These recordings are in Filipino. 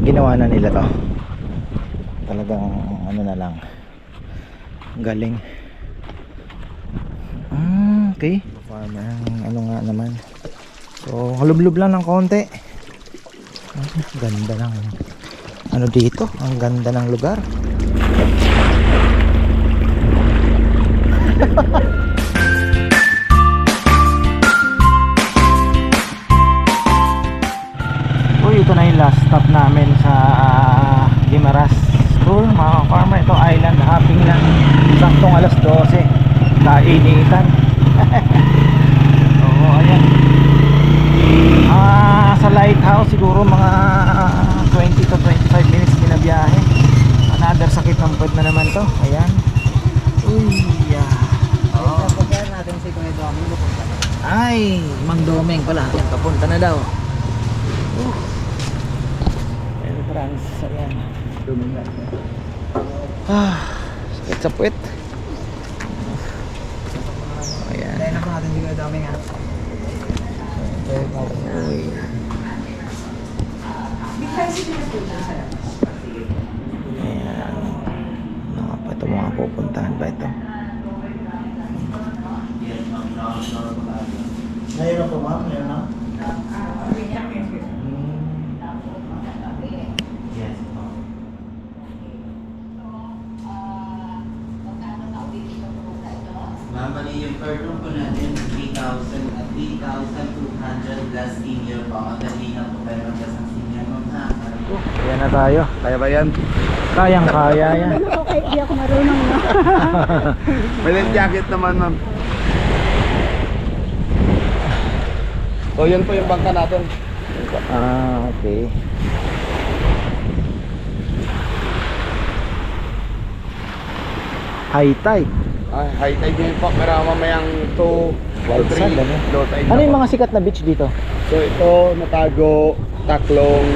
ginawa na nila to. Talagang ano na lang, galing. Okay, farmer, ano nga naman. So halublob lang ng konti. Ganda ng ano dito, ang ganda ng lugar. Uy, ito na yung last stop namin sa Guimaras School, mga farmer. Ito island hopping lang, saktong alas 12, kainitan. Oo, ayan. Sa lighthouse siguro mga 20 to 25 minutes binabiyahe. Another sakit ng puwet na naman to. Ayan. Uy, yeah. Oh. Natin si Kuya Doming. Ay, Mang Domeng pala. Ayan, papunta na daw. El France, ayan. Sakit sa puwet. Ayan. Dahil na po natin si Kuya Doming ha. Uy. Ayan. Mga pa ito, mga pupuntahan ba ito? Ngayon na po ma'am, ngayon na? Ma'am, bali yung per room po natin 3,000 at 3,200 plus senior po. Madali na po pero plus ang senior ma'am ha. Ayan na tayo. Kaya ba yan? Kayang kaya yan. Okay, di ako marunong na. May life jacket naman, ma'am. So yan po yung bangka natin. Okay. High tide. High tide din po. Meron mamayang 2 or Wild 3 sand, ano? low tide. Ano na yung po. mga sikat na beach dito? So ito, Natago, Taklong.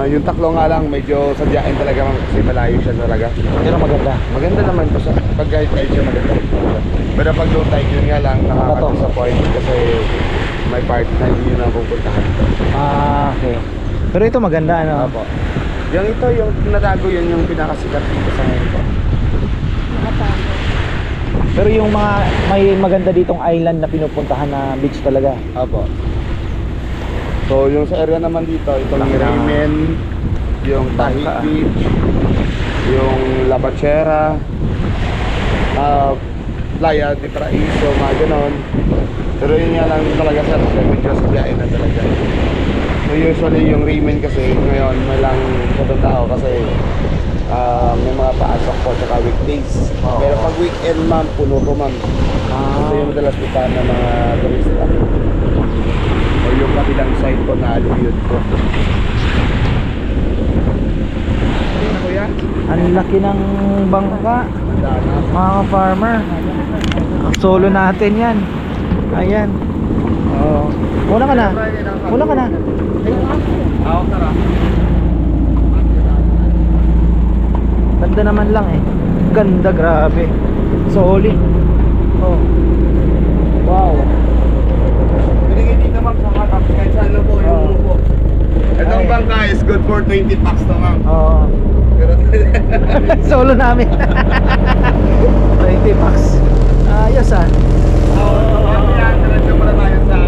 Yung Taklong nga lang, medyo sadyain talaga ma'am kasi malayo siya talaga. Pero maganda. Maganda naman po siya. Pag high tide siya maganda. Pero pag low tide yun nga lang, nakaka-disappoint kasi may part na hindi yun ang pupuntahan. Okay. Pero ito maganda, ano? Opo. Yung ito, yung Natago, yun yung pinakasikat dito sa ngayon po. Pero yung mga may maganda ditong island na pinupuntahan na beach talaga. Apo. So yung sa area naman dito, itong Ramen, yung Tahig Bangka. Beach, yung La Bachera, Playa de Paraiso, mga ganon. Pero yun nga lang talaga sa medyo sabihin na talaga. So usually yung Ramen kasi ngayon may lang sa tao kasi may mga paasok po tsaka weekdays. Oo. Pero pag weekend ma'am, puno to ma'am. Ito yung madalas puntahan ng mga turista. O yung kabilang side ko na aluyod ko. Ayun po yan. Ang laki ng bangka, Dana. mga farmer. Ang solo natin yan. Ayan. Oh. Una ka na. Una ka na. Ako tara. Ganda naman lang eh. Ganda, grabe. Solid. Oh. Wow. Binigay dito ma'am sa hatap. Kahit saan na po yung upo. Itong Ay. bangka is good for 20 packs to ma'am. Oo. Pero Solo namin. 20 bucks. Ayos ah. yan, diretso muna tayo sa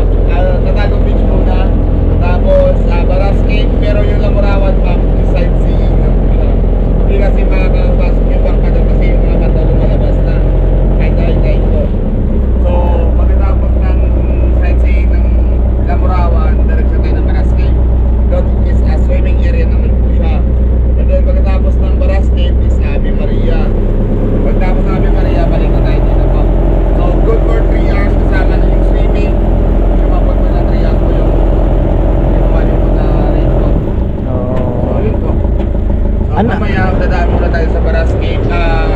Tatagong Beach muna. Tapos Baras Cave. Pero yung Lamurawan ma'am, yung sightseeing. Hindi kasi makakapasok yung bangka doon kasi yung mga bata lumalabas na. Kahit ko. So pagkatapos ng sightseeing ng Lamurawan, diretso tayo ng Baras Cave. Doon is a swimming area naman po siya. And then pagkatapos ng Baras Cave is Ave Maria. Pagkatapos ng Ave Maria, balik na tayo dito po. So good for 3 hours kasama na yung swimming. Yung mapag mo na 3 hours po yung inuman yung na rate po. So Oh. yun po. So Ano? mamaya dadaan muna tayo sa Baras Cave,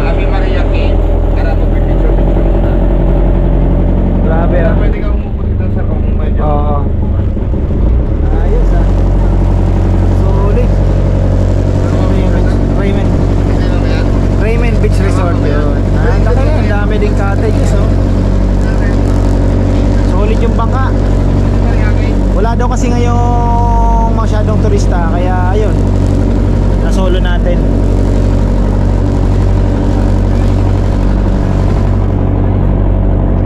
Ave Maria Cave para mag-picture muna. Grabe Pero ah. pwede kang umupo dito sa kung medyo. Oo. Ayos ah. Solid. Raymond. Hindi na ba yan? Raymond Beach Resort yun. Ang dami ding cottages oh. Solid yung bangka. Wala daw kasi ngayong masyadong turista kaya solo natin.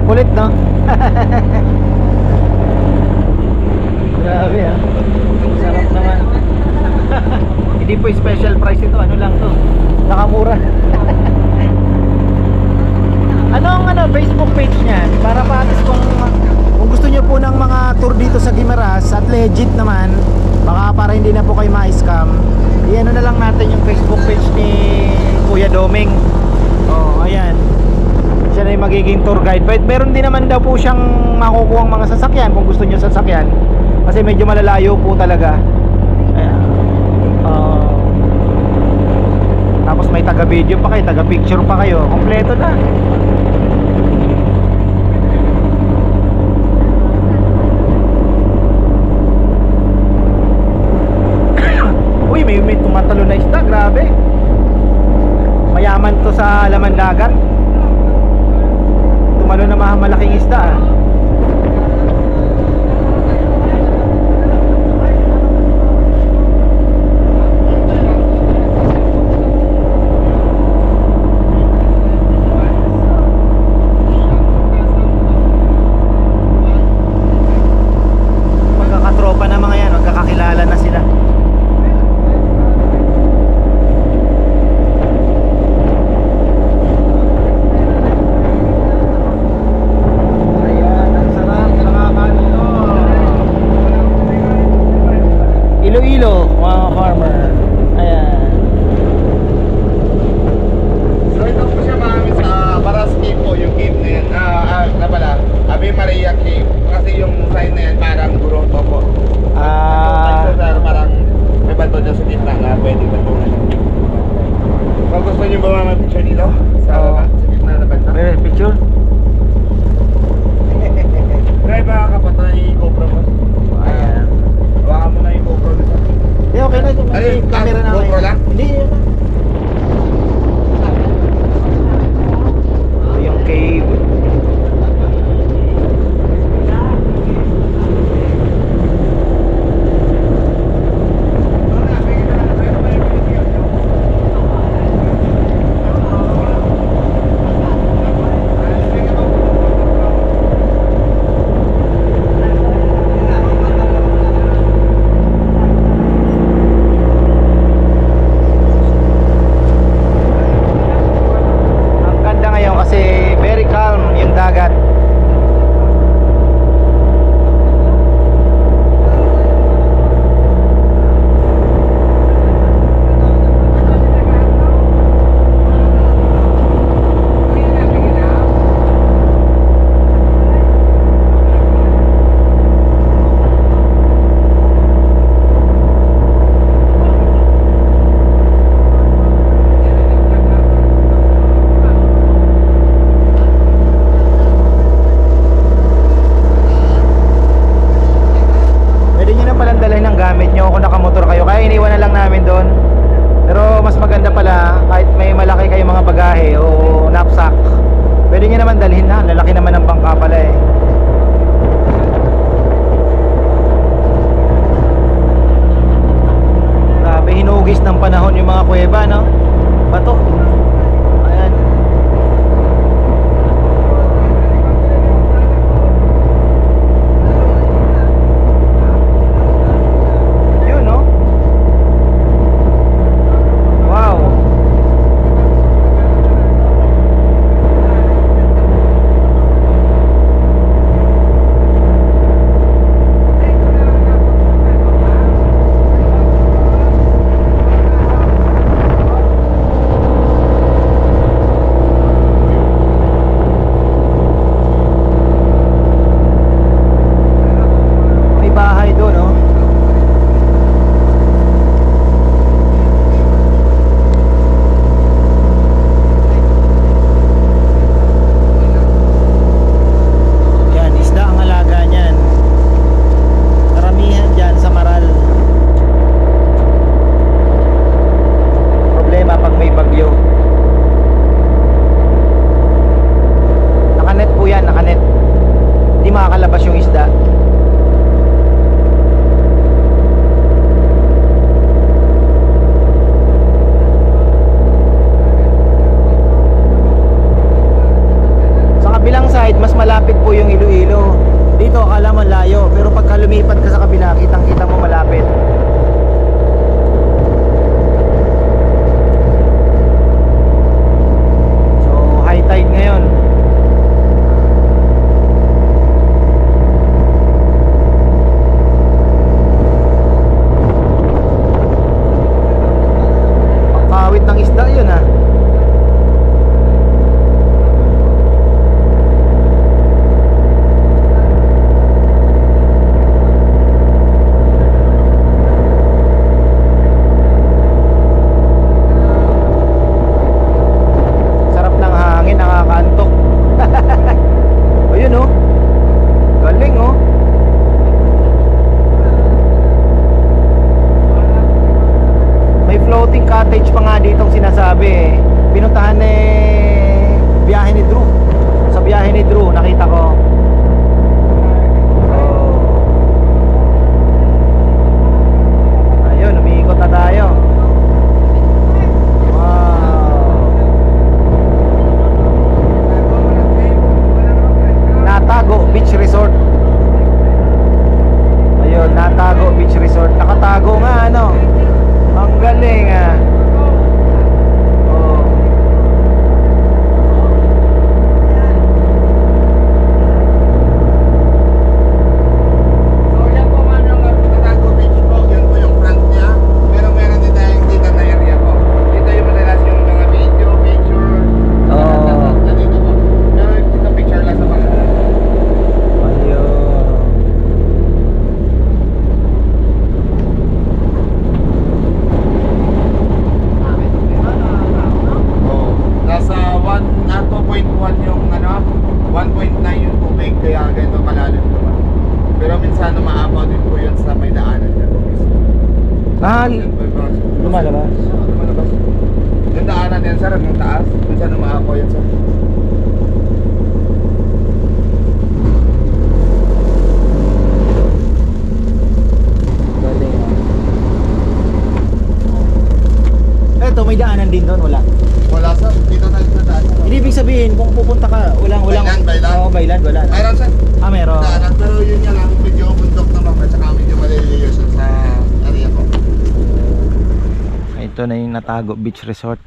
Kulit, no? Grabe, ah. Sarap naman. Hindi po special price ito, ano lang to, nakamura. Ano Facebook page niyan? Para patis kung gusto niyo po ng mga tour dito sa Guimaras at legit naman, baka para hindi na po kayo ma-scam, i-ano na lang natin yung Facebook page ni Kuya Doming. Oh, ayan. Siya na yung magiging tour guide. But meron din naman daw po siyang makukuhang mga sasakyan kung gusto niyo sasakyan. Kasi medyo malalayo po talaga. Ayan. Tapos may taga-video pa kayo, taga-picture pa kayo. Kompleto na. Uy, may tumatalo na isda, grabe. Mayaman to sa laman dagat. Tumalo na malaking isda, ah. Magkakatropa na mga yan, magkakakilala na sila. Iloilo, mga farmer. Ayan. So ito po siya mami sa Baras Cave po, yung cave na yan. Na pala, Ave Maria Cave. Kasi yung sign na yan parang gurong po po. Sir, parang may bato dyan sa gitna na pwede batungan. Kung gusto nyo ba mga picture dito? Sa gitna na banda? May picture? Drive ba kapata na yung GoPro mo? Ayan. Hawakan mo na yung GoPro dito. Hindi, okay na. May Ay, camera na GoPro lang? Hindi, yun na. Ito yung cave. Ang ganda ngayon kasi very calm yung dagat. Pwede nyo na palang dalhin ng gamit nyo kung nakamotor kayo. Kaya iniwan na lang namin doon. Pero mas maganda pala kahit may malaki kayong mga bagahe o knapsack, pwede nyo naman dalhin na. Lalaki naman ng bangka pala eh. Grabe, hinugis ng panahon yung mga kuweba, no? Bato. Ayan. Yun, no? Wow. kagabi, pinuntahan biyahe ni Drew. Sa biyahe ni Drew, nakita ko. Ayun, umiikot na tayo. Natago Beach Resort. Ayun, Natago Beach Resort. Nakatago nga ano. Ang galing ah. Oh. So yan po ma'am yung Natago Beach po. Yun po yung front niya. Pero meron din tayong dito na area po. Dito yung madalas yung mga video, picture. Oh. Nandito po. Pero dito picture lang sa mga. Ayun. Oh, nasa 2.1 yung ano, 1.9 yung tubig kaya ganito kalalim naman. Pero minsan umaapaw din po yun sa may daanan niya. Ah, Yan po yung mga- lumalabas. Oo, lumalabas. Yung daanan yan sir, yung taas, minsan umaapaw yan sir. Galing ah. Eto, may daanan din doon, wala. Wala sir, dito tayo sa daan. Hindi ibig sabihin kung pupunta ka, walang Baylan. Oo, Baylan, wala na. Mayroon sir, Ah, meron. daanan, pero yun yan lang, medyo bundok naman at saka medyo maliliyo siya sa area ko. Ito na yung Natago Beach Resort.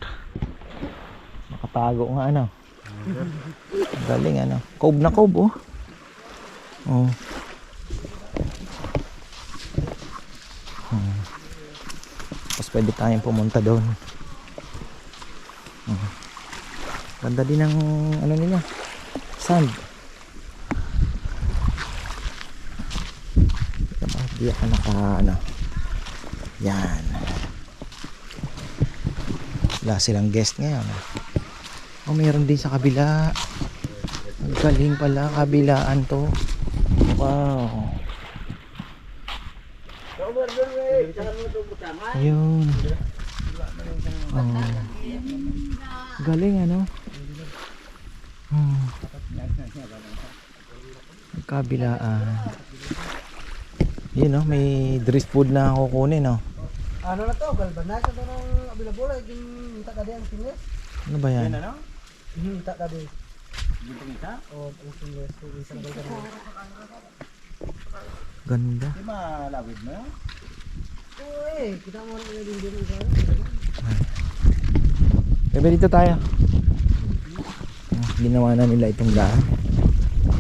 Nakatago nga ano. Galing ano. Cove na cove oh. Oh. Tapos pwede tayong pumunta doon. Ganda din ng ano nila. Sand. Di ako naka ano. Yan. Wala silang guest ngayon. Oh, meron din sa kabila. Ang galing pala, kabilaan to. Wow. Ayun. Oh. Galing ano? Ang kabilaan. Yun no, may dress food na kukunin no. Ano na to? Galbanay sa tanong abilabora. Yung minta ka din ang singles. Ano ba yan? Minta ka din. Minta? Oo, ang singles. Isang galbanay. Ganda. Di malawid mo yan? Oo eh. Kita mo na din din. Bebe, dito tayo. Ginawa na nila itong daan.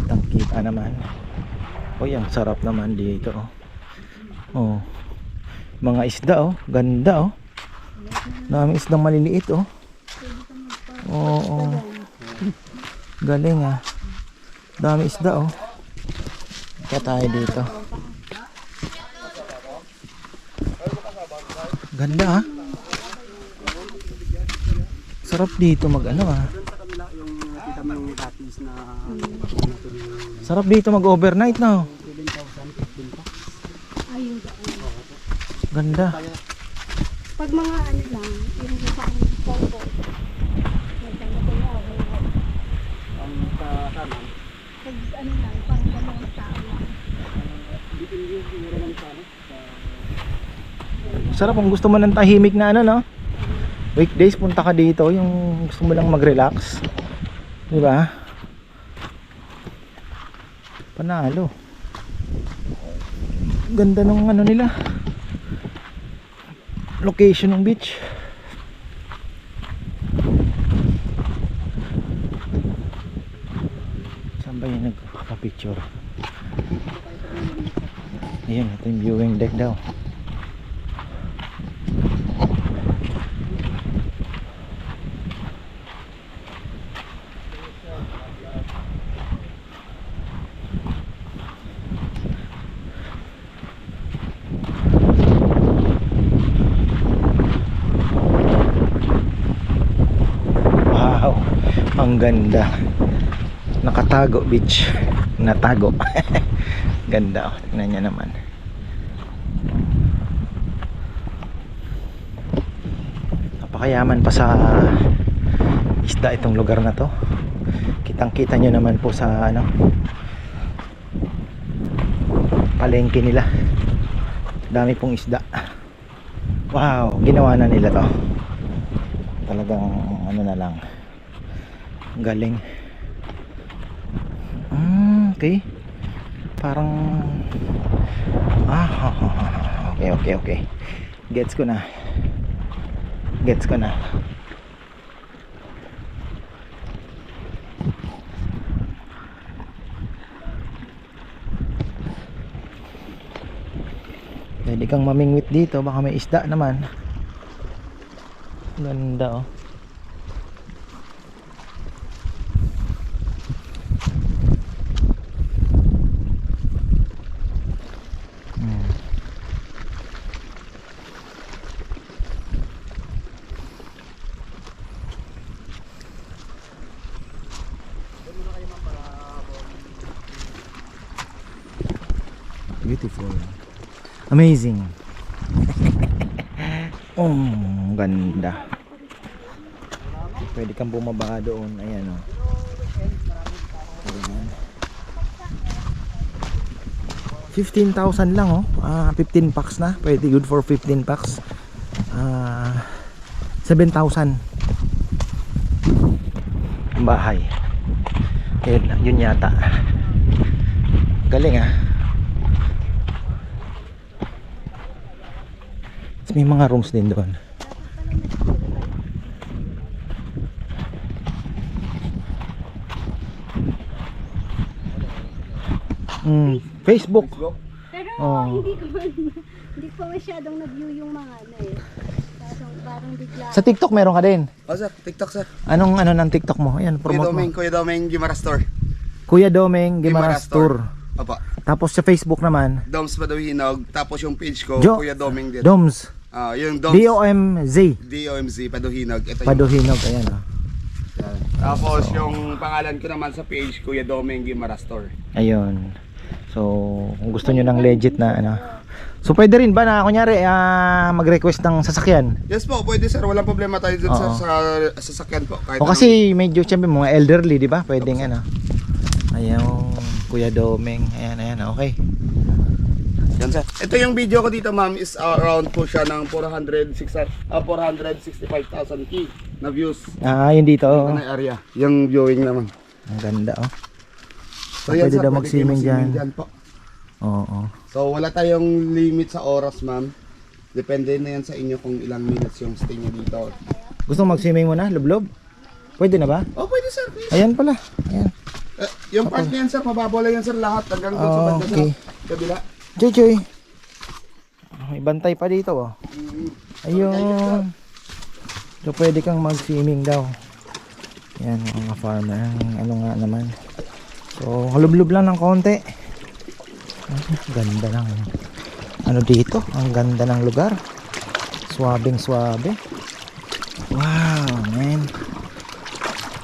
Tangkita naman. Oh, ang sarap naman dito. Oh. Mga isda oh, ganda oh. Daming isdang maliliit oh. Oo. Galing ah. Dami isda oh. Kaya tayo dito. Ganda ah. Sarap dito mag ano ah. Sarap dito mag overnight no. Ganda. Pag mga ano lang, yung sa akin, photo. Pag ano lang, pang dalawang tao lang. Sarap kung gusto mo ng tahimik na ano no. Weekdays punta ka dito yung gusto mo lang mag-relax. 'Di ba? Panalo. Ganda ng ano nila. Location ng beach. Saan ba yung nagpa-picture? Ayun, ito yung viewing deck daw. Wow, ang ganda. Nakatago beach. Natago. Ganda oh. Tingnan niya naman. napakayaman pa sa isda itong lugar na to. Kitang kita nyo naman po sa ano, palengke nila, dami pong isda. Wow, ginawa na nila to talagang ano na lang, galing. Okay, parang okay, gets ko na. Pwede kang mamingwit dito, baka may isda naman. Ganda oh. Beautiful. Amazing. Ganda. Pwede kang bumaba doon. Ayan oh. Ayan. 15,000 lang oh. 15 packs na. Pwede good for 15 packs. 7,000 ang bahay. Yun yata. Galing ah. May mga rooms din doon. Facebook. Pero Oh. hindi ko masyadong na-view yung mga ano eh. Parang bigla. Sa TikTok meron ka din. Oh sir, TikTok sir. Anong ano ng TikTok mo? Ayan, promote mo. Kuya Domeng Gimara Store. Kuya Domeng Gimaras Tour. Opo. Tapos sa Facebook naman, Doms Paduhinog. Tapos yung page ko, Kuya Domeng din. Doms. Yung Doms. DOMZ. Paduhinog. Ito yung Paduhinog, ayan oh. Tapos yung pangalan ko naman sa page, Kuya Domeng Gimara Store. Ayun. So, kung gusto nyo ng legit na ano. So, pwede rin ba na kunyari mag-request ng sasakyan? Yes po, pwede sir. Walang problema tayo dun Oo. sa sasakyan po. Kahit O kasi medyo siyempre mga elderly, di ba? Pwedeng ano. Ayun, Kuya Domeng. Ayan, okay. Yan sir. Ito yung video ko dito ma'am is around po siya ng 465,000 key na views. Yun dito. Ano yung area? Yung viewing naman. Ang ganda oh. So, Pwede sir, daw mag-swimming kayo dyan. po. Oo. So wala tayong limit sa oras ma'am. Depende na yan sa inyo kung ilang minutes yung stay nyo dito. Gusto mo mag-swimming muna, lublob? Pwede na ba? Oh pwede sir. Please. Ayan pala. Ayan. Yung part na yan sir, mababaw lang yan sir lahat. Hanggang doon sa banda Okay. sa kabila. Joy. May bantay pa dito oh. Ayun. So pwede kang mag-swimming daw. Yan mga farmer. Ano nga naman. So halublob lang ng konti. Ganda ng ano dito. Ang ganda ng lugar. Swabing swabe. Wow man.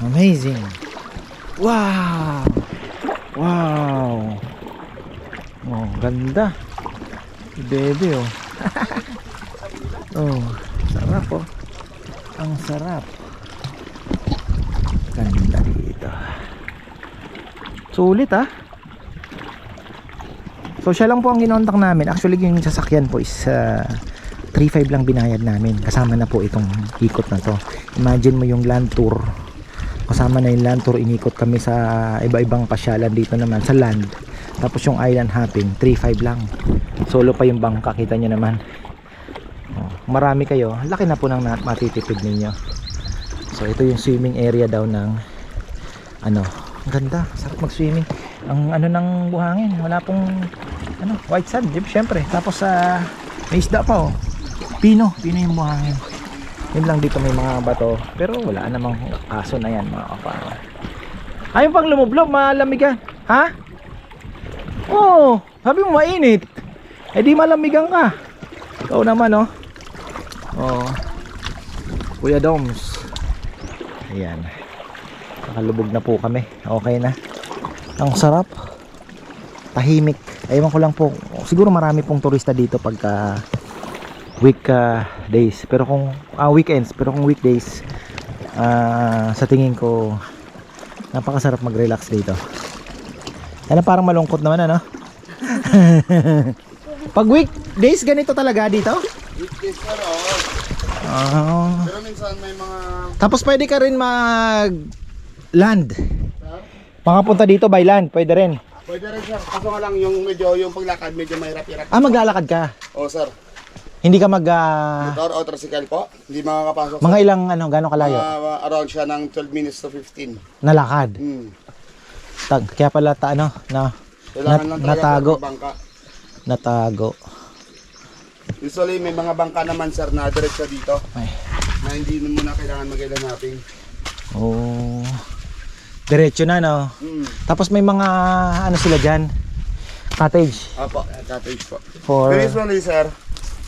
Amazing. Wow. Oh, ganda. Baby oh. Oh, sarap oh. Ang sarap. Ganda dito. Sulit ah. So siya lang po ang ginontak namin. Actually yung sasakyan po is 3.5 lang binayad namin. Kasama na po itong ikot na to. Imagine mo yung land tour. Kasama na yung land tour. Inikot kami sa iba-ibang pasyalan dito naman sa land. Tapos yung island hopping 3.5 lang. Solo pa yung bangka. Kita nyo naman. Marami kayo. Laki na po ng matitipid ninyo. So ito yung swimming area daw ng ano. Ang ganda. Sarap mag-swimming. Ang ano ng buhangin. Wala pong ano, white sand. Siyempre. Tapos may isda pa oh. Pino yung buhangin. Yun lang dito may mga bato. Pero wala namang aso na yan mga kapara. Ayun pang lumublob. Malamigan. Ha? Oo. Sabi mo mainit. Eh di malamigan ka. Ikaw naman oh. Oh. Kuya Doms. Ayan. Nakalubog na po kami. Okay na. Ang sarap. Tahimik. Ewan ko lang po. Siguro marami pong turista dito pagka days. Pero kung weekends, pero kung weekdays, sa tingin ko napakasarap mag-relax dito. Ano, parang malungkot naman ano? Pag weekdays ganito talaga dito? Weekdays sir, Pero minsan may mga... Tapos pwede ka rin mag land. Makapunta dito by land, pwede rin. Pwede rin sir, kaso nga lang yung paglakad medyo mahirap-hirap. Maglalakad ka. Oo sir. Hindi ka mag Motor o tricycle po, hindi makakapasok. mga ilang ano, gano'ng kalayo? Around siya ng 12 minutes to 15. Nalakad. Kaya pala Kailangan lang talaga natago. ng bangka. Natago. Usually may mga bangka naman sir na diretso dito. Ay. Na hindi mo muna kailangan mag-ilan mapping. Oh. Diretso na no. Tapos may mga ano sila diyan. Cottage Apo, cottage po. for Pero usually sir,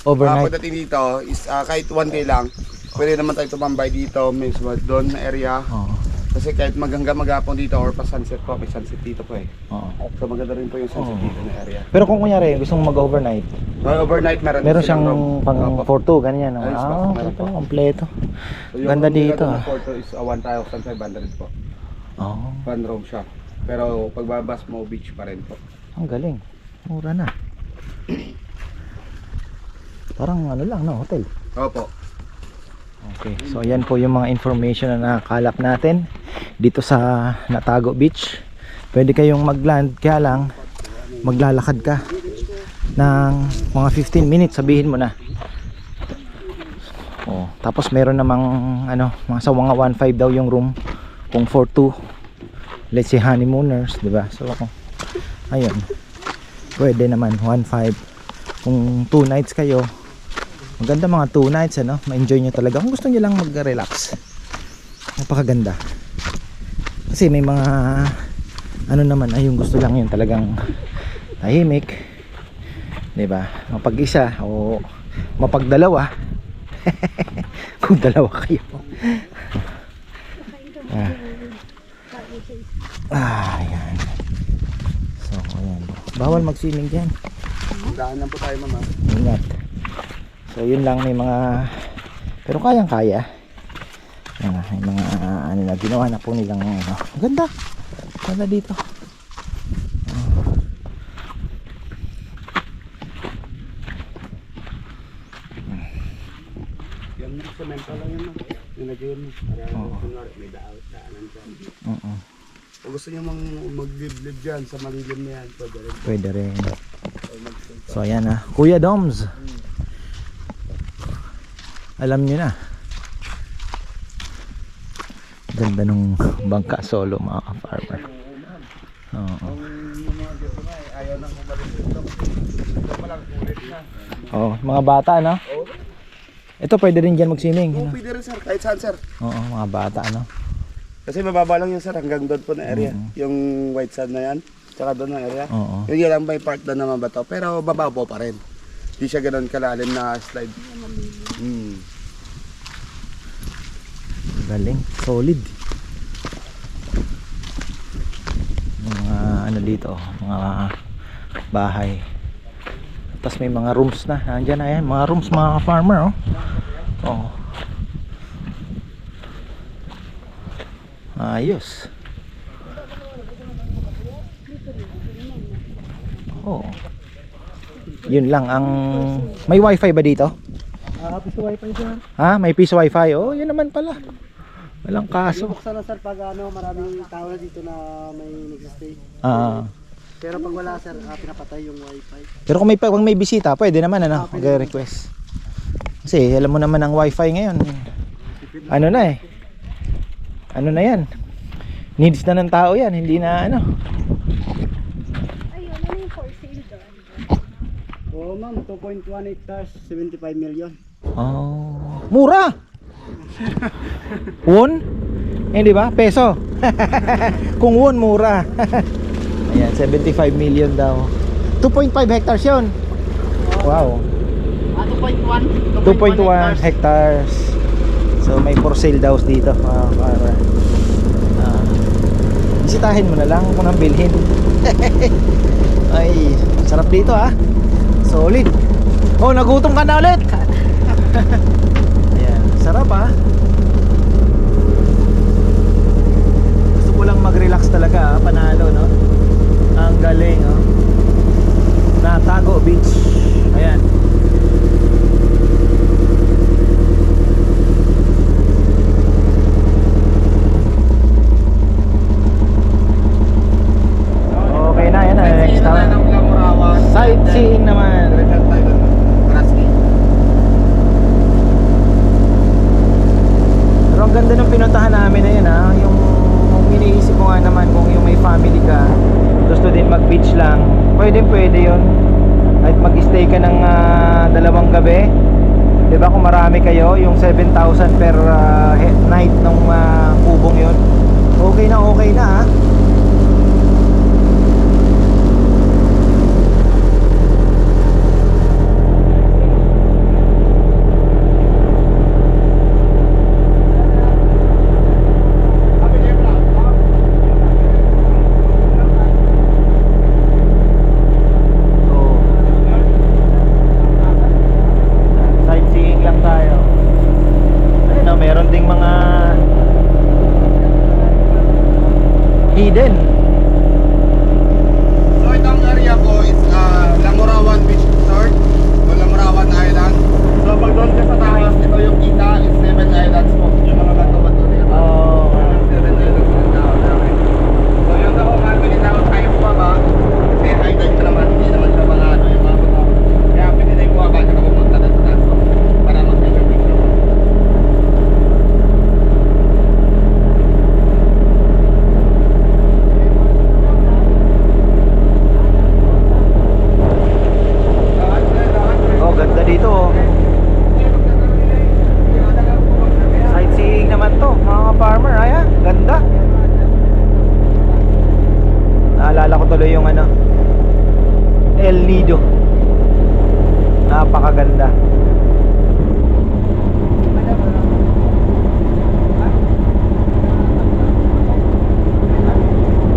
overnight. pagdating dito is kahit one day lang, pwede naman tayo tumambay dito, mismo doon na area. Oo. Kasi kahit maghanggang maghapon dito or pa sunset po, may sunset dito po eh. Oo. So maganda rin po yung sunset dito na area. Pero kung kunyari gusto mong mag-overnight, Overnight meron din siyang silang room. pang Opo. 4-2 ganyan. No? Ayos pa, meron Okay pa. pala, kompleto. So, yung Ganda room dito. nila doon na Porto is 1,500 po. Oh, One room siya. Pero pagbabas mo, beach pa rin po. ang galing. Mura na. Parang ano lang no, hotel. Opo. Okay, so yan po yung mga information na nakakalap natin dito sa Natago Beach. Pwede kayong mag-land, kaya lang maglalakad ka ng mga 15 minutes, sabihin mo na. Oh, tapos meron namang ano, mga sa mga 1.5 daw yung room kung 4-2. Let's say honeymooners, 'di ba? So ayun. Pwede naman 1.5 kung 2 nights kayo. Maganda mga 2 nights ano, ma-enjoy nyo talaga kung gusto nyo lang mag-relax. Napakaganda. Kasi may mga ano naman ay yung gusto lang yun talagang tahimik, 'di ba? Mapag-isa o mapagdalawa. Kung dalawa kayo. Ayan. So, ayan. Bawal mag-swimming dyan. Dahan lang po tayo mama. Ingat. So yun lang, may mga pero kayang-kaya. May mga ano na ginawa na po nilang ano. Ang ganda. Ganda dito. Yan, semento lang yan. Nilagyan mo. Para kunwari may daanan dyan. Kung gusto nyo mag-live dyan sa malilim na yan, pwede rin. Pwede rin. So ayan na. Kuya Doms. Alam nyo na. Ganda nung bangka solo mga ka-farmer. Oo. Ayaw nang umalis dito. Ito palang kulit na. Oo, mga bata no? Ito pwede rin dyan mag-swimming. Oo, No? pwede rin sir. Kahit saan sir. Oo, mga bata no? Kasi mababa lang yun sir. Hanggang doon po na area. Yung white sand na yan. Tsaka doon na area. Oo. Yung lang may part doon naman ba to. Pero babaw pa rin. Hindi siya ganoon kalalim na slide. Galing, solid. Mga ano dito, mga bahay. Tapos may mga rooms na. Nandiyan na yan, mga rooms mga farmer oh. Oh. Ayos. Oh. Yun lang ang may wifi ba dito? Piso wifi sir. Ha? May piso wifi? Oh, yun naman pala. Walang kaso. Buksan na sir pag ano, maraming tao na dito na may nagsistay. Pero pag wala sir, pinapatay yung wifi. Pero kung may bisita, pwede naman ano, mag-request. Kasi alam mo naman ang wifi ngayon. Ano na eh. Ano na yan? Needs na ng tao yan, hindi na ano. Ayun, ano yung for sale doon? Oo ma'am, 2.1 hectares, 75 million. Oh, mura. Won? Eh di ba? Peso. Kung won mura. Ayan, 75 million daw. 2.5 hectares 'yon. Wow. 2.1 hectares. So may for sale daw dito. Para bisitahin mo na lang kung nang bilhin. Ay, sarap dito ah. Solid. Oh, nagutom ka na ulit. Ayan, sarap ah. Gusto ko lang mag-relax talaga ah, panalo no. Ang galing oh. Natago Beach. Ayan. Okay na, yan na. Next Sightseeing naman time. ng Lamurawan. Sightseeing naman. Diretso tayo doon. Barascade. Pero ang ganda ng pinuntahan namin na yun ha. Yung iniisip ko nga naman kung yung may family ka, gusto din mag beach lang, pwede yun. Kahit mag-stay ka ng 2 gabi, diba kung marami kayo, yung 7,000 per night ng kubong yun, okay na ha. Sightseeing lang tayo. Ayun oh, meron ding mga hidden. So itong area po is Lamurawan Beach Resort o Lamurawan Island. So pag doon ka sa taas, ito yung kita is 7 islands po. Yung mga bato-bato dito. Oh. Yung 7 islands yung tawag namin. So yung ako nga, pinitawag tayo po ba? Kasi high tide naman, hindi naman siya mga ano yung mga bato. Kaya pinitay po ba, tsaka pumunta na sa taas po. Para mag-picture-picture po. Oh, ganda dito oh. Sightseeing naman to, mga farmer. Ayan, ganda. Naalala ko tuloy yung ano, El Nido. Napakaganda.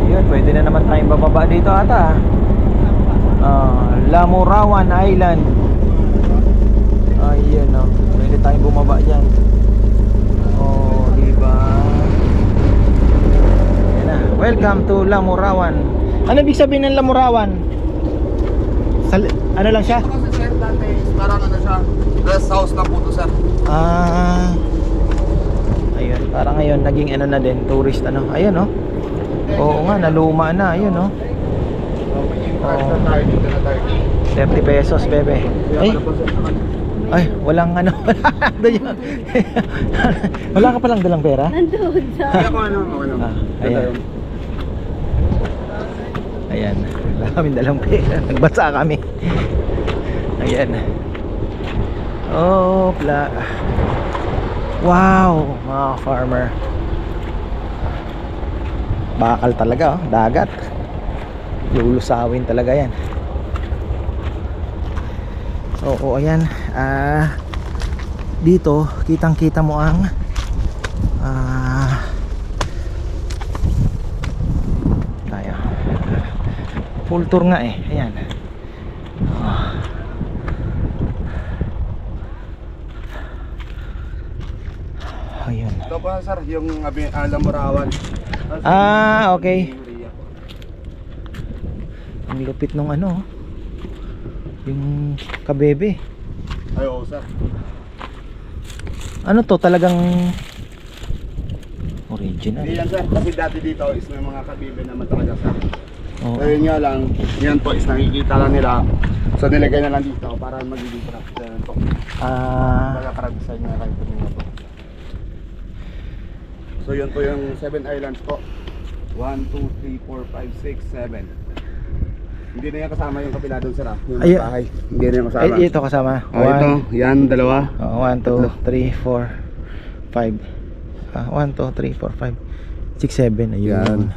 Yun, pwede na naman tayong bababa dito ata. Lamurawan Island. Ayun oh, pwede tayong bumaba dyan. Oh, diba? Ayan na. Welcome to Lamurawan. Ano ibig sabihin ng Lamurawan? Ano lang siya? Ito kasi sir, dati is parang ano siya, rest house lang po to sir. Ayun, parang ngayon naging ano na din, tourist ano. Ayun oh. Oo nga, naluma na. Ayun oh. So may in-charge na tayo dito na 30. 30 pesos, bebe. Ay, ay, walang ano. Doon yun. Wala ka palang dalang pera? Nandun sa... Kaya kung ano, ano. Ayan. Ayan. Wala kaming dalang pera. Nagbasa kami. Ayan. Oh, wow, mga farmer. Bakal talaga oh, dagat. Lulusawin talaga yan. Oo, ayan. Dito, kitang-kita mo ang tayo. Full tour nga eh. Ayan. Ayun. Ito pa sir, yung Lamurawan. Okay. Ang lupit nung ano, yung kabebe. Ay, oo sir. Ano to, talagang original. Hindi yan sir, kasi dati dito is may mga kabibe naman talaga sir. Oo. So yun nga lang, yan po is nakikita lang nila. So nilagay na lang dito para magiging craft po. Mga craft design na kayo po. So yun po yung 7 islands po. 1, 2, 3, 4, 5, 6, 7. Hindi na yan kasama yung kapila doon sir ah. Yung Ay, bahay. Hindi na yan kasama. Ay, ito kasama. Ito, yan, dalawa. 1, 2, 3, 4, 5. 1, 2, 3, 4, 5, 6, 7. Ayun. Yan.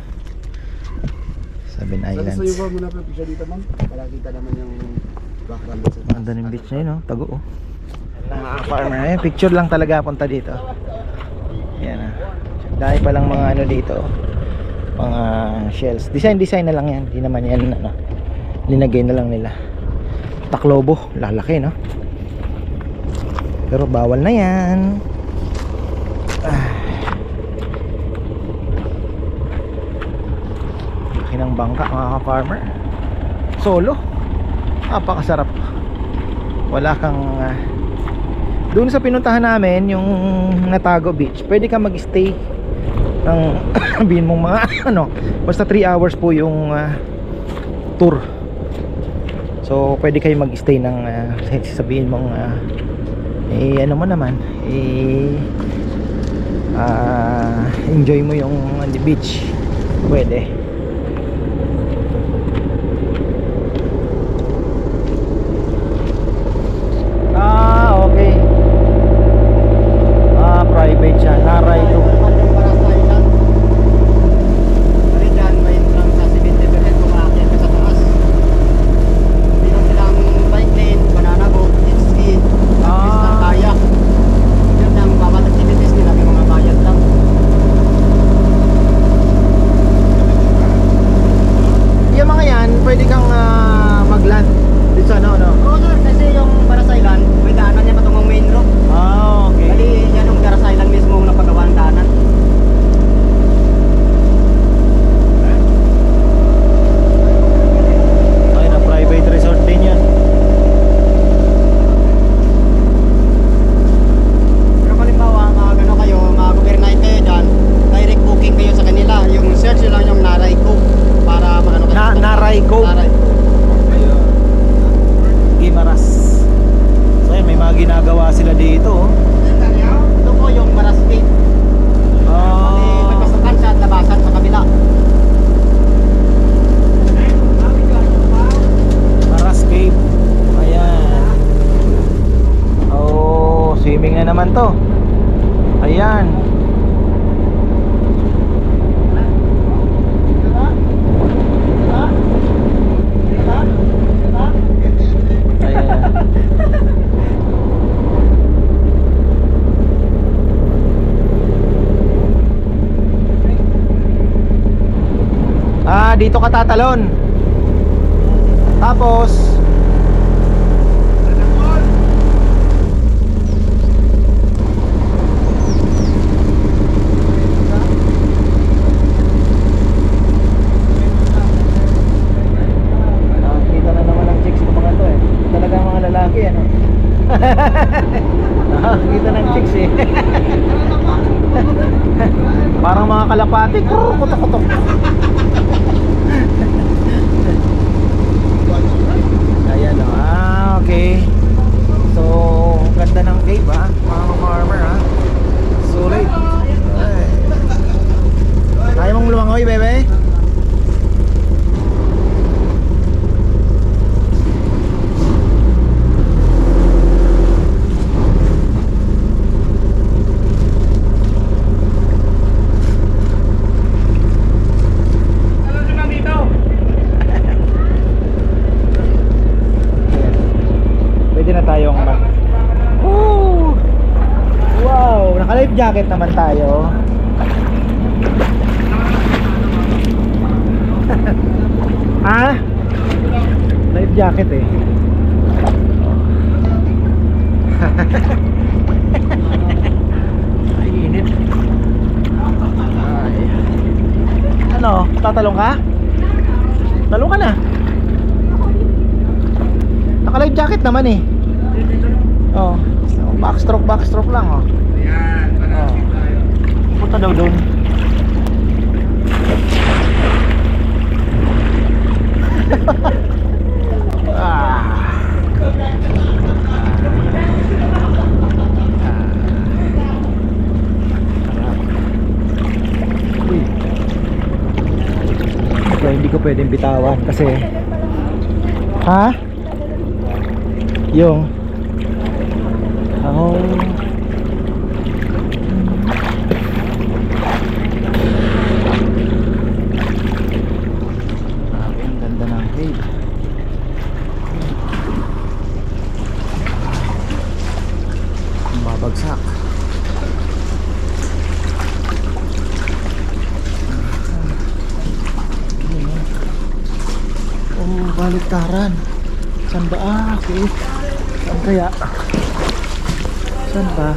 7 islands. So yung muna pa picture dito ma'am. Para kita naman yung background doon sa Ang daming beach na yun, oh. Tago, oh. Mga farmer. Ayun, picture lang talaga punta dito. Yan, ah. Dahil palang mga ano dito, mga shells. Design na lang yan. Hindi naman yan, ano, linagay na lang nila. Taclobo, lalaki no. Pero bawal na yan. Laki ng bangka mga ka-farmer. Solo, napakasarap. Wala kang doon sa pinuntahan namin, yung Natago Beach, pwede ka mag-stay ng sabihin mong mga basta 3 hours po yung tour. So pwede kayo mag-stay ng sabihin mong ano mo naman, enjoy mo yung beach, pwede. Okay. Private siya, Naray to. Yung mga yan, pwede kang mag-land dito sa ano. Oo sir, kasi yung Baras Island, may daanan niya patungong main road. Okay. Bali, yan yung Baras Island mismo ang napagawa ng daanan. Ay, na private resort din yan. Pero kung halimbawa, mag-ano kayo, mag-overnight kayo dyan, direct booking kayo sa kanila. Yung search nyo lang yung Naray Co. Para mag-ano kayo. Naray Co. Naray Co. Gimaras. So ayun, may mga ginagawa sila dito. Ito po yung Baras Gate. Bali, may pasukan siya at labasan sa kabila. Maras Cave. Ayan. Oh, swimming na naman to. Ayan. Dito ka tatalon. Tapos kita na naman ang chicks ko mga to eh. Talaga mga lalaki ano. Kita ng chicks eh. Parang mga kalapati. Kutok-kutok. Ayan o. Okay. So, ganda ng cave ha, mga farmer ha. Sulit. Ay. Kaya mong lumangoy, bebe? Pwede na tayong Woo! Wow, naka-life jacket naman tayo. Life jacket eh. Ay, init. Ay. Ano, tatalong ka? Talong ka na. Naka-life jacket naman eh. Oh, backstroke lang oh. Ayan, malapit tayo. Punta daw doon. Ito, hindi ko pwedeng bitawan kasi yung ang ganda ng cave. Babagsak. Baliktaran. Saan ba? Okay. Saan kaya? Saan ba?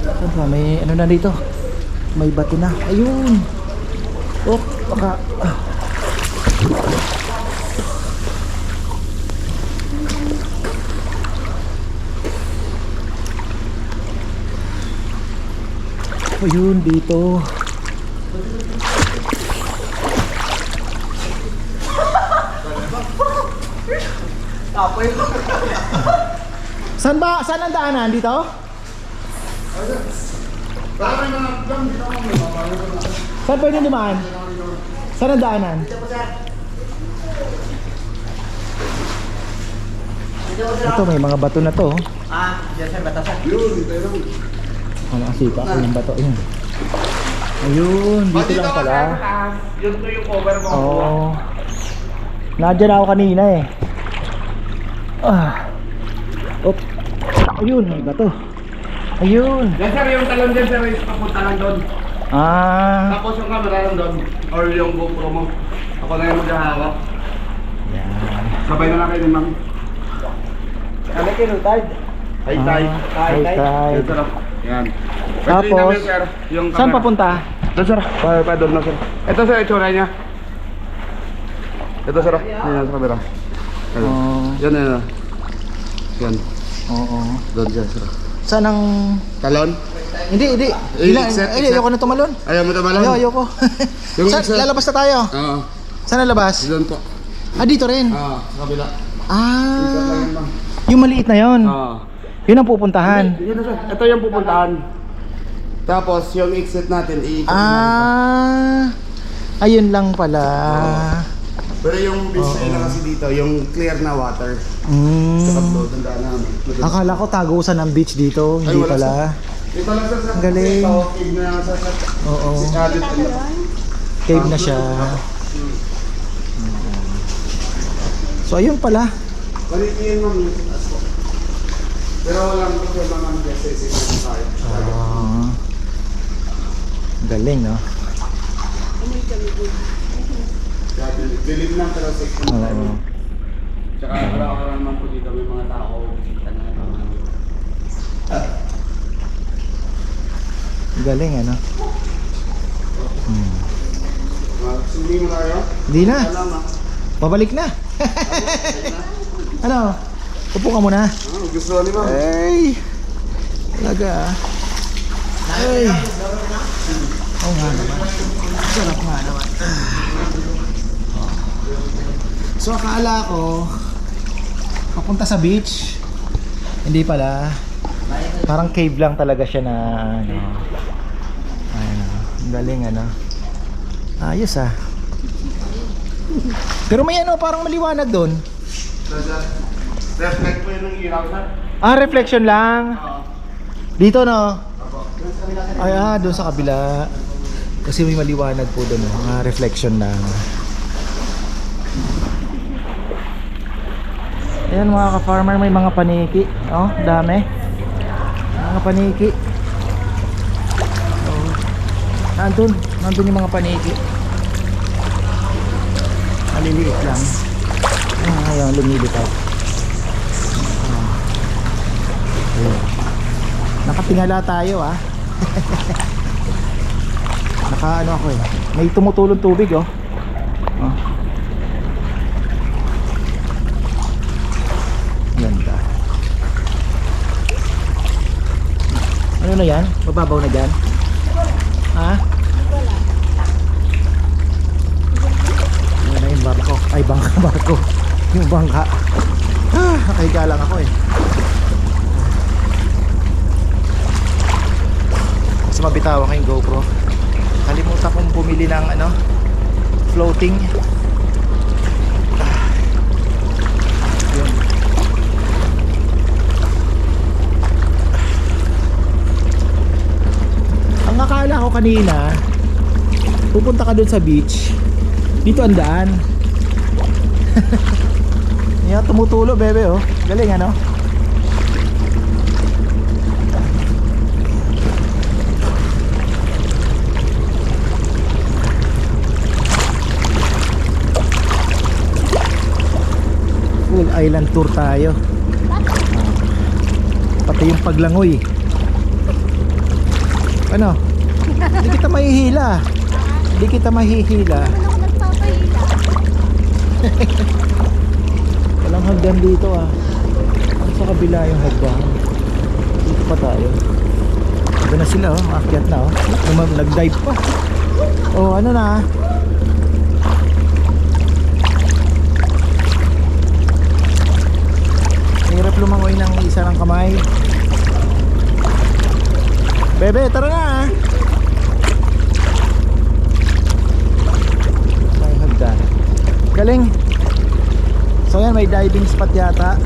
Saan ba? May ano na dito? May bato na. Ayun! Oh, baka... Ayun, dito. Saan ba? Saan ang daanan? Dito? Saan pwede dumaan? Saan ang daanan? Ito, may mga bato na to. Diyan sa batasan. Ano ang sipa? Yung bato. Ayun. Ayun, dito lang pala. Yun to yung cover mo. Oo. Nandiyan ako kanina eh. Op. Ayun, may bato. Ayun. Yan sir, yung talon dyan sir, is papunta lang doon. Tapos yung camera lang doon. Or yung GoPro mo. Ako na yung maghahawak. Yan. Sabay na lang kayo ni ma'am. Kami kinutad. High tide. High tide. Yan sir. Yan. Tapos, Pwede namin, sir, yung saan camera. papunta? Doon sir. Pa doon na sir. Ito sir, itsura niya. Ito sir. Yan sa camera. Ayun. Oh. Yan yan. Yan. Oo. Doon dyan sir. Saan ang... Talon? Hindi. Exit. Ayoko na tumalon. Ayaw mo tabalan? Ayoko. Yung Saan? isa- Lalabas na tayo. Oo. Saan lalabas? Doon po. Dito rin. Sa kabila. Yung maliit na yon. Yun ang pupuntahan. Yun na sir. Ito yung pupuntahan. Tapos yung exit natin iikot Ayun lang pala. Pero yung beach na kasi dito, yung clear na water. Sa kaplo, tandaan namin. Akala ko tagusan ng beach dito. Ay, Hindi wala, pala. Ito lang sir. Ang galing. Ito, cave na sa Oo. si Khalid. Cave na siya. So ayun pala. Balikin mo yung taas po. Pero walang po yung mga guests na tayo. Galing, no? Dilim lang pero safe na tayo. Oo. Tsaka araw-araw naman po dito may mga tao. Galing, ano? Sumi mo tayo? Hindi na. Alam na. Babalik na. Ano? Upo ka muna. Gusto ni ma'am. Ay! Talaga, Ay! Oo nga naman. Sarap nga naman. So akala ko papunta sa beach. Hindi pala. Parang cave lang talaga siya na ano. Ayun, ang galing ano. Ayos ah. Pero may ano, parang maliwanag doon. Reflect po yun ng ilaw sir. Reflection lang. Dito no. Ay, doon sa kabila. Kasi may maliwanag po doon, reflection lang. Ayan mga ka-farmer, may mga paniki. Oh, dami. Mga paniki. Oh. Nandun yung mga paniki. Maliliit lang. Ayun, lumilipad. Nakatingala tayo Naka ano ako eh. May tumutulong tubig oh. Ganda. Ano na yan? Mababaw na dyan? Ano na yung barko? Ay barko. Yung bangka. Nakahiga lang ako eh. Mas mabitawa ko yung GoPro. Kalimutan kong bumili ng floating. Yun. Ang akala ko kanina, pupunta ka dun sa beach. Dito ang daan. Yan, tumutulo bebe oh. Galing ano? Full island tour tayo. Pati yung paglangoy. Ano? Hindi kita mahihila. Hindi kita mahihila. Ano ako nagpapahila? Walang hagdan dito ah. Ano sa kabila yung hagdan? Dito pa tayo. Ito na sila oh. Akyat na oh. Nag-dive pa. Oh ano na ah. Hirap lumangoy ng isa ng kamay. Bebe, tara na ah. May hagdan. Galing. So yan, may diving spot yata.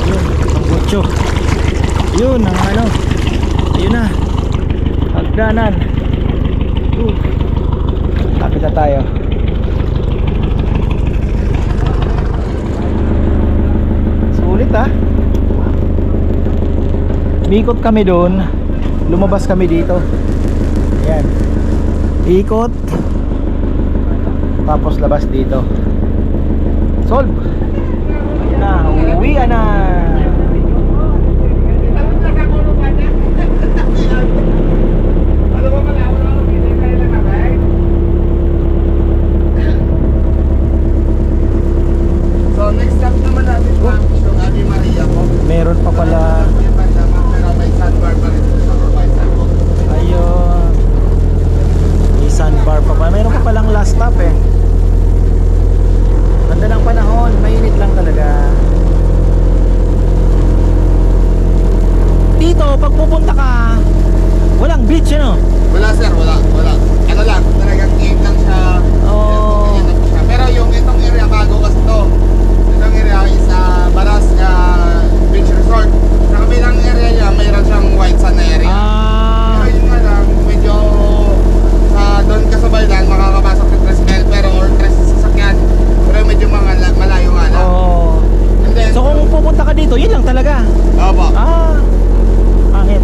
Yun, ang butso. Yun, ang ano. Yun na. Hagdanan. Lapit na tayo. Sulit ah. Mikot kami doon. Lumabas kami dito. Ayan. Ikot. Tapos labas dito. Solve. Ayan na. Uwian na. So next stop naman natin yung Ave Maria po. Meron pa pala. Pero may sandbar pa rin sa Royal po. Ayun. May sandbar pa pa. Meron pa palang last stop eh. Ganda ng panahon. Mainit lang talaga. Dito, pag pupunta ka, walang beach ano? Wala sir, wala. Ano lang, talagang game lang siya. Oo. Ganyan lang siya. Pero yung itong area bago kasi to. Itong area is Baras Beach Resort. Sa kabilang area niya, mayroon siyang white sand na area. Ah. Pero yun nga lang, medyo doon ka sa Baylan, makakapasok ng tricycle pero or sasakyan. Pero medyo malayo nga lang. Oo. And then, So kung pupunta ka dito, yun lang talaga. opo. Ah. Pangit.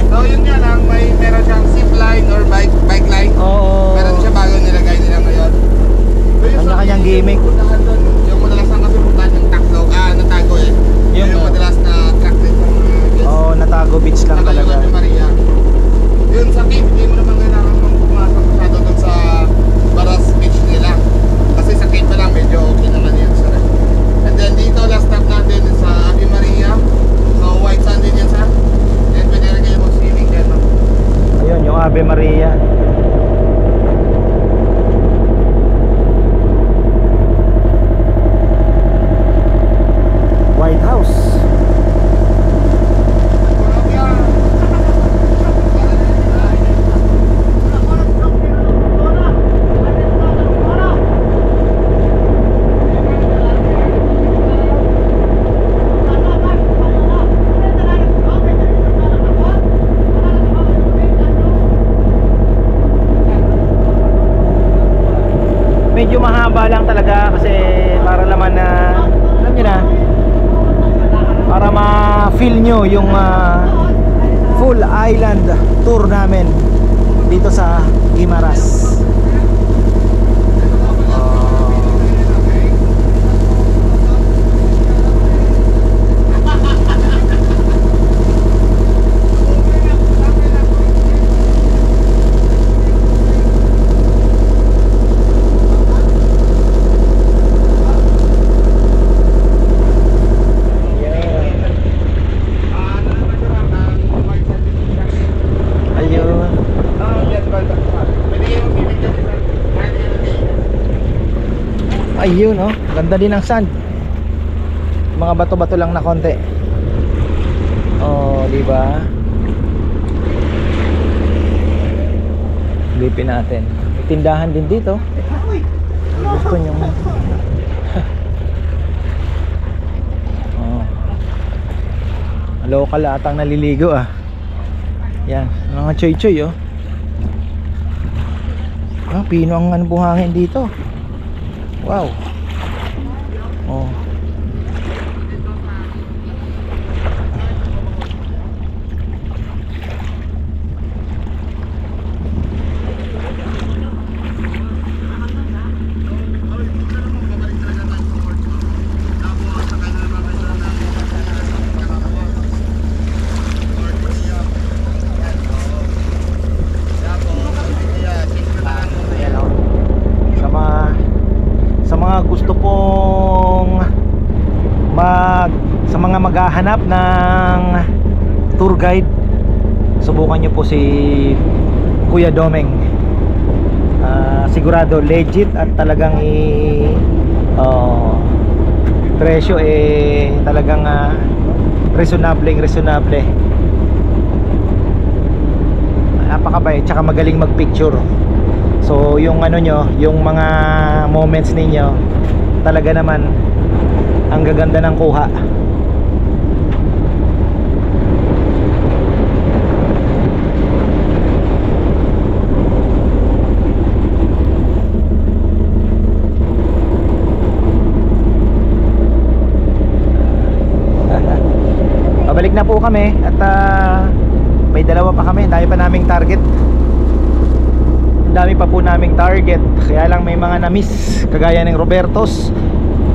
So yun nga lang, meron siyang zip line or bike line. Oo. Meron siya bago nilagay nila ngayon. So, yung Kanya-kanyang sa- gimmick. yung puntahan doon, yung madalas lang kasi puntahan yung natago eh. Yung- Yung madalas na track din sa mga guests. Oo, Natago Beach lang Saka talaga. yung Ave Maria. Yun sa cave, hindi mo naman kailangan mong pumasok masyado doon sa Baras Beach nila. Kasi sa cave pa lang, medyo okay naman yun sir. And then dito, last stop natin is sa Ave Maria. So white sand din yan sir. Then pwede rin kayo mag-swimming din. No? Ayun, yung Ave Maria. White House. Medyo mahaba lang talaga kasi para naman na alam niyo na, para ma-feel nyo yung full island tour namin dito sa Guimaras. Ayun. Ayun, oh. Ganda din ang sand. Mga bato-bato lang na konti. Oh, di ba? Lipin natin. May tindahan din dito. Gusto nyo. Oh. Local atang naliligo ah. Yan, mga choy-choy oh. Ah, pino ang ano buhangin dito. Wow. Oh. naghahanap ng tour guide, subukan nyo po si Kuya Domeng. Sigurado legit at talagang presyo talagang reasonable. Napakabait, tsaka magaling magpicture. So yung nyo, yung mga moments ninyo, talaga naman ang gaganda ng kuha. Pabalik na po kami at may dalawa pa kami, dami pa naming target. Dami pa po naming target, kaya lang may mga na-miss, kagaya ng Robertos,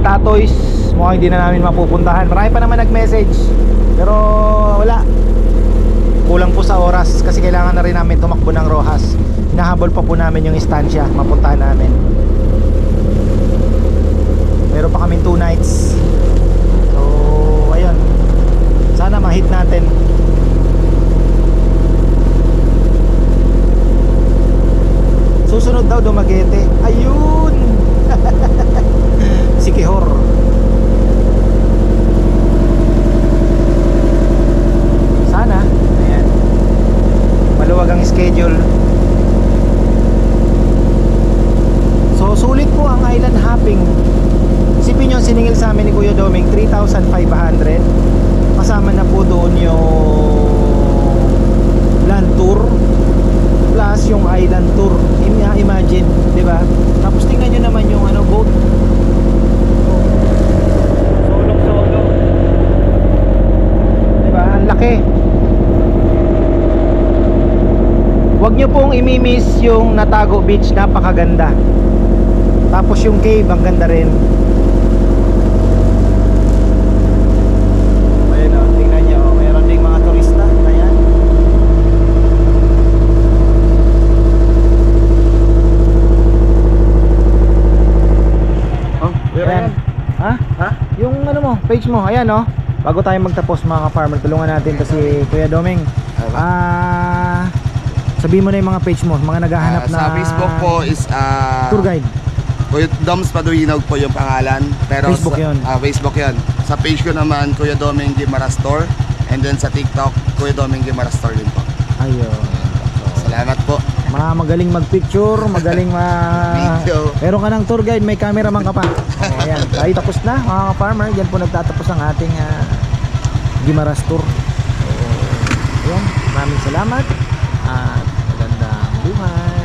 Tatoys, mukhang hindi na namin mapupuntahan. Marami pa naman nag-message, pero wala, kulang po sa oras kasi kailangan na rin namin tumakbo ng Rojas. Hinahabol pa po namin yung istansya, mapuntahan namin. Meron pa kaming 2 nights. So ayun, sana ma-hit natin. Susunod daw Dumaguete. Ayun. Si Kihor. Sana. Ayan. Maluwag ang schedule. So sulit po ang island hopping. Isipin nyo, siningil sa amin ni Kuya Doming 3,500. Kasama na po doon yung land tour plus yung island tour. Imagine, di ba? Tapos tingnan nyo naman yung boat. Solo. Di ba? Ang laki. Huwag nyo pong imimiss yung Natago Beach, napakaganda. Tapos yung cave, ang ganda rin. Ayun o, tingnan nyo, meron ding mga turista. Ayan. Ayan. Ha? Yung mo, page mo, ayan bago tayo magtapos mga ka-farmer, tulungan natin to si Kuya Domeng. Sabihin mo na yung mga page mo, mga naghahanap na Sa Facebook po is tour guide. Kuya Doms Paduhinog po yung pangalan. Pero Facebook yun. Facebook yun. Sa page ko naman, Kuya Domeng Guimara Store. And then sa TikTok, Kuya Domeng Guimara Store din po. Ayun. Salamat po. Magaling magpicture, magaling Video. Meron ka ng tour guide, may cameraman ka pa. Ayan, tayo tapos na mga ka-farmer. Diyan po nagtatapos ang ating Guimara Store. So, ayun, maraming salamat at magandang buhay.